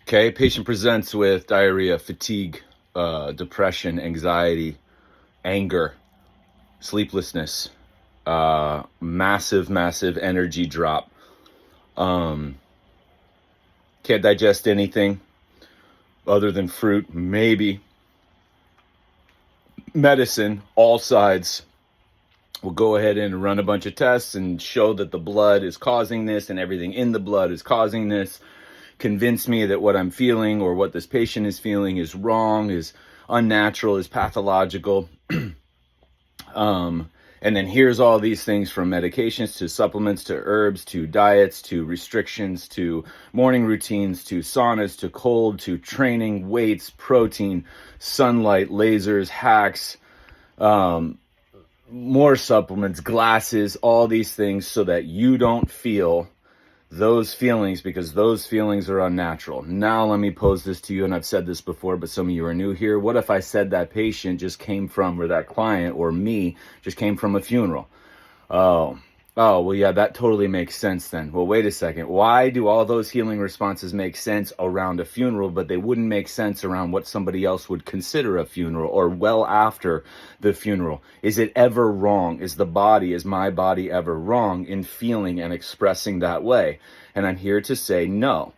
Okay, patient presents with diarrhea, fatigue, depression, anxiety, anger, sleeplessness, massive energy drop. Can't digest anything other than fruit, maybe medicine, all sides. We'll go ahead and run a bunch of tests and show that the blood is causing this and everything in the blood is causing this. Convince me that what I'm feeling or what this patient is feeling is wrong, is unnatural, is pathological. And then here's all these things, from medications to supplements to herbs to diets to restrictions to morning routines to saunas to cold to training, weights, protein, sunlight, lasers, hacks, more supplements, glasses, all these things so that you don't feel those feelings, because those feelings are unnatural. Now let me pose this to you, and I've said this before, but some of you are new here. What if I said that patient just came from, or that client or me just came from a funeral? Well, yeah, that totally makes sense then. Well, wait a second. Why do all those healing responses make sense around a funeral, but they wouldn't make sense around what somebody else would consider a funeral or well after the funeral? Is it ever wrong? Is my body ever wrong in feeling and expressing that way? And I'm here to say no.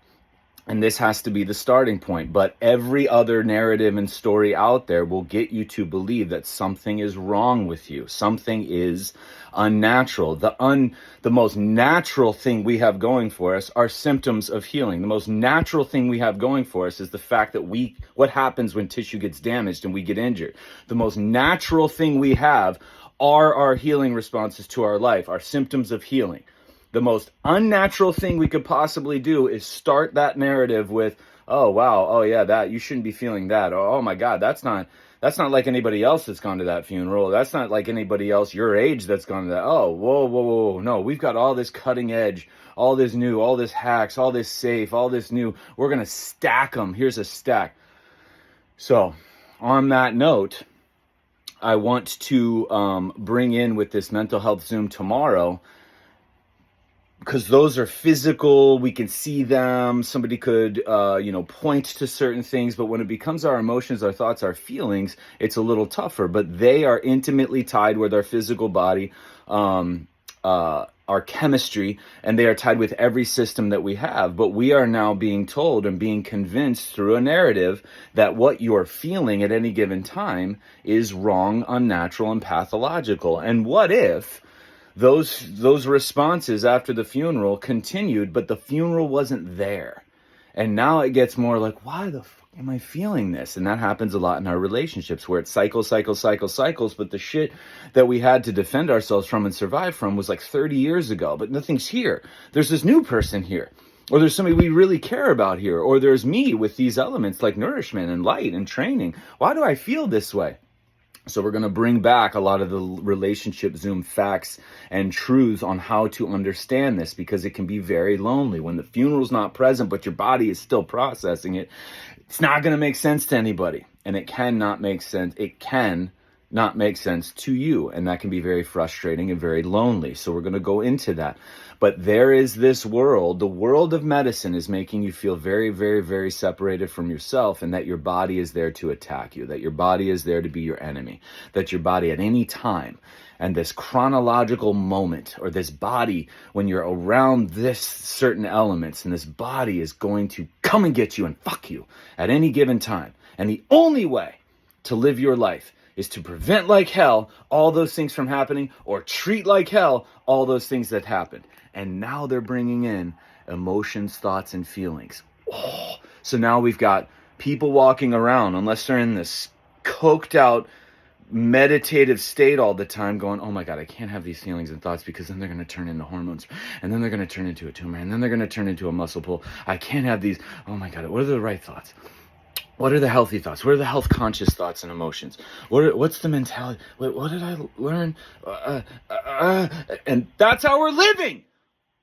And this has to be the starting point. But every other narrative and story out there will get you to believe that something is wrong with you. Something is unnatural. The most natural thing we have going for us are symptoms of healing. The most natural thing we have going for us is the fact that what happens when tissue gets damaged and we get injured. The most natural thing we have are our healing responses to our life, our symptoms of healing. The most unnatural thing we could possibly do is start that narrative with, oh, wow, oh, yeah, that you shouldn't be feeling that. Oh, my God, that's not like anybody else that's gone to that funeral. That's not like anybody else your age that's gone to that. Oh, whoa. No, we've got all this cutting edge, all this new, all this hacks, all this safe, all this new. We're going to stack them. Here's a stack. So on that note, I want to bring in with this mental health Zoom tomorrow, because those are physical, we can see them, somebody could, point to certain things, but when it becomes our emotions, our thoughts, our feelings, it's a little tougher, but they are intimately tied with our physical body, our chemistry, and they are tied with every system that we have. But we are now being told and being convinced through a narrative that what you're feeling at any given time is wrong, unnatural, and pathological. And what if those responses after the funeral continued, but the funeral wasn't there? And now it gets more like, why the fuck am I feeling this? And that happens a lot in our relationships, where it cycles, but the shit that we had to defend ourselves from and survive from was like 30 years ago, but nothing's here. There's this new person here, or there's somebody we really care about here, or there's me with these elements like nourishment and light and training. Why do I feel this way? So we're going to bring back a lot of the relationship Zoom facts and truths on how to understand this, because it can be very lonely when the funeral's not present, but your body is still processing it. It's not going to make sense to anybody, and it cannot make sense. It can not make sense to you, and that can be very frustrating and very lonely. So we're going to go into that. But there is this world, the world of medicine is making you feel very separated from yourself, and that your body is there to attack you, that your body is there to be your enemy, that your body at any time, and this chronological moment, or this body, when you're around this certain elements, and this body is going to come and get you and fuck you at any given time. And the only way to live your life is to prevent like hell all those things from happening, or treat like hell all those things that happened. And now they're bringing in emotions, thoughts, and feelings. Oh, so now we've got people walking around, unless they're in this coked out meditative state all the time, going, oh my God, I can't have these feelings and thoughts, because then they're going to turn into hormones, and then they're going to turn into a tumor, and then they're going to turn into a muscle pull. I can't have these. Oh my God, what are the right thoughts? What are the healthy thoughts? What are the health conscious thoughts and emotions? What's the mentality? What did I learn? And that's how we're living.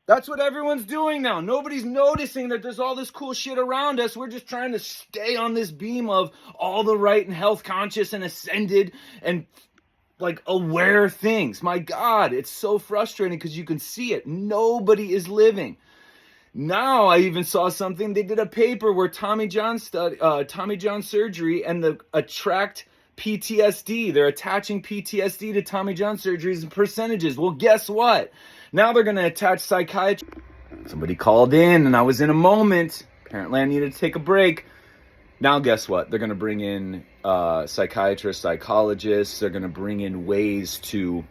That's what everyone's doing now. Nobody's noticing that there's all this cool shit around us. We're just trying to stay on this beam of all the right and health conscious and ascended and like aware things. My God, it's so frustrating, because you can see it. Nobody is living. Now I even saw something. They did a paper where Tommy John surgery and the attract PTSD. They're attaching PTSD to Tommy John surgeries and percentages. Well, guess what? Now they're going to attach psychiatry. Somebody called in and I was in a moment. Apparently I needed to take a break. Now guess what? They're going to bring in psychiatrists, psychologists. They're going to bring in ways to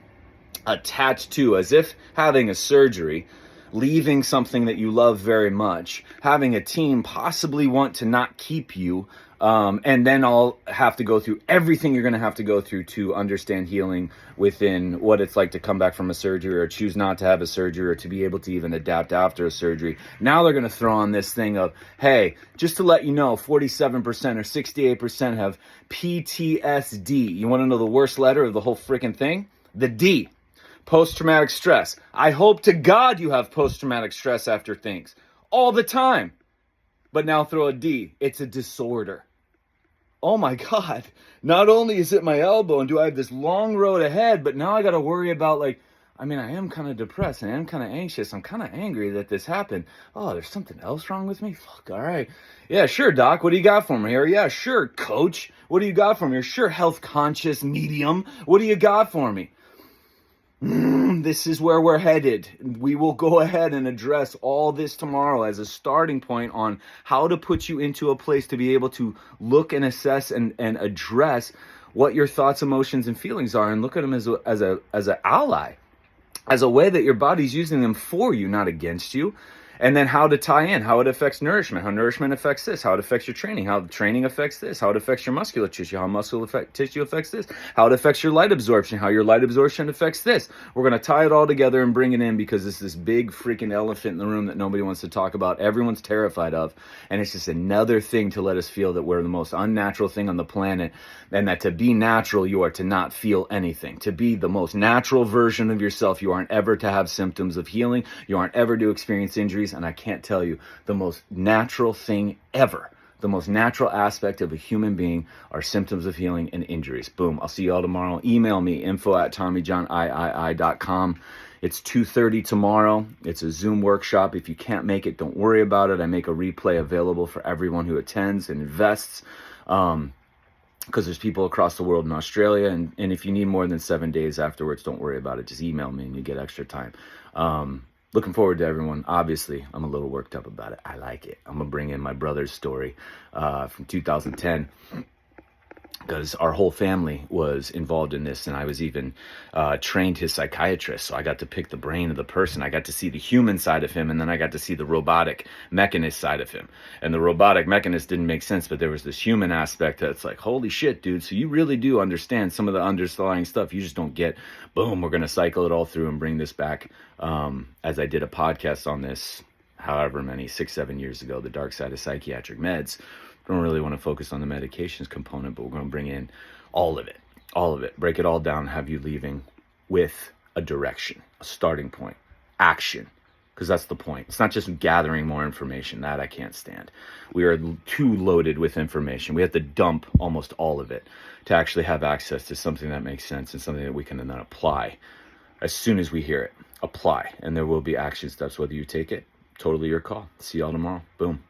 attach to, as if having a surgery, leaving something that you love very much, having a team possibly want to not keep you, and then I'll have to go through everything you're going to have to go through to understand healing within what it's like to come back from a surgery or choose not to have a surgery or to be able to even adapt after a surgery. Now they're going to throw on this thing of, hey, just to let you know, 47% or 68% have PTSD. You want to know the worst letter of the whole freaking thing? The D. Post-traumatic stress. I hope to God you have post-traumatic stress after things all the time. But now throw a D. It's a disorder. Oh my God. Not only is it my elbow and do I have this long road ahead, but now I got to worry about I am kind of depressed and I am kind of anxious. I'm kind of angry that this happened. Oh, there's something else wrong with me? Fuck, all right. Yeah, sure, doc. What do you got for me? Or yeah, sure, coach. What do you got for me? Or sure, health conscious medium. What do you got for me? This is where we're headed. We will go ahead and address all this tomorrow as a starting point on how to put you into a place to be able to look and assess and address what your thoughts, emotions, and feelings are, and look at them as an ally, as a way that your body's using them for you, not against you. And then how to tie in, how it affects nourishment, how nourishment affects this, how it affects your training, how the training affects this, how it affects your muscular tissue, how tissue affects this, how it affects your light absorption, how your light absorption affects this. We're going to tie it all together and bring it in because it's this big freaking elephant in the room that nobody wants to talk about, everyone's terrified of, and it's just another thing to let us feel that we're the most unnatural thing on the planet, and that to be natural, you are to not feel anything. To be the most natural version of yourself, you aren't ever to have symptoms of healing, you aren't ever to experience injuries. And I can't tell you, the most natural thing ever, the most natural aspect of a human being are symptoms of healing and injuries. Boom. I'll see you all tomorrow. Email me, info@TommyJohnIII.com. It's 2:30 tomorrow. It's a Zoom workshop. If you can't make it, don't worry about it. I make a replay available for everyone who attends and invests. Because there's people across the world in Australia. And if you need more than 7 days afterwards, don't worry about it. Just email me and you get extra time. Looking forward to everyone. Obviously, I'm a little worked up about it. I like it. I'm going to bring in my brother's story from 2010. Because our whole family was involved in this, and I was even trained his psychiatrist, so I got to pick the brain of the person. I got to see the human side of him, and then I got to see the robotic mechanist side of him. And the robotic mechanist didn't make sense, but there was this human aspect that's like, holy shit, dude, so you really do understand some of the underlying stuff. You just don't get, boom, we're going to cycle it all through and bring this back. As I did a podcast on this, however many, 6-7 years ago, the dark side of psychiatric meds. Don't really want to focus on the medications component, but we're going to bring in all of it, break it all down, have you leaving with a direction, a starting point, action, because that's the point. It's not just gathering more information. That I can't stand. We are too loaded with information. We have to dump almost all of it to actually have access to something that makes sense and something that we can then apply as soon as we hear it. Apply, and there will be action steps, whether you take it. Totally your call. See y'all tomorrow. Boom.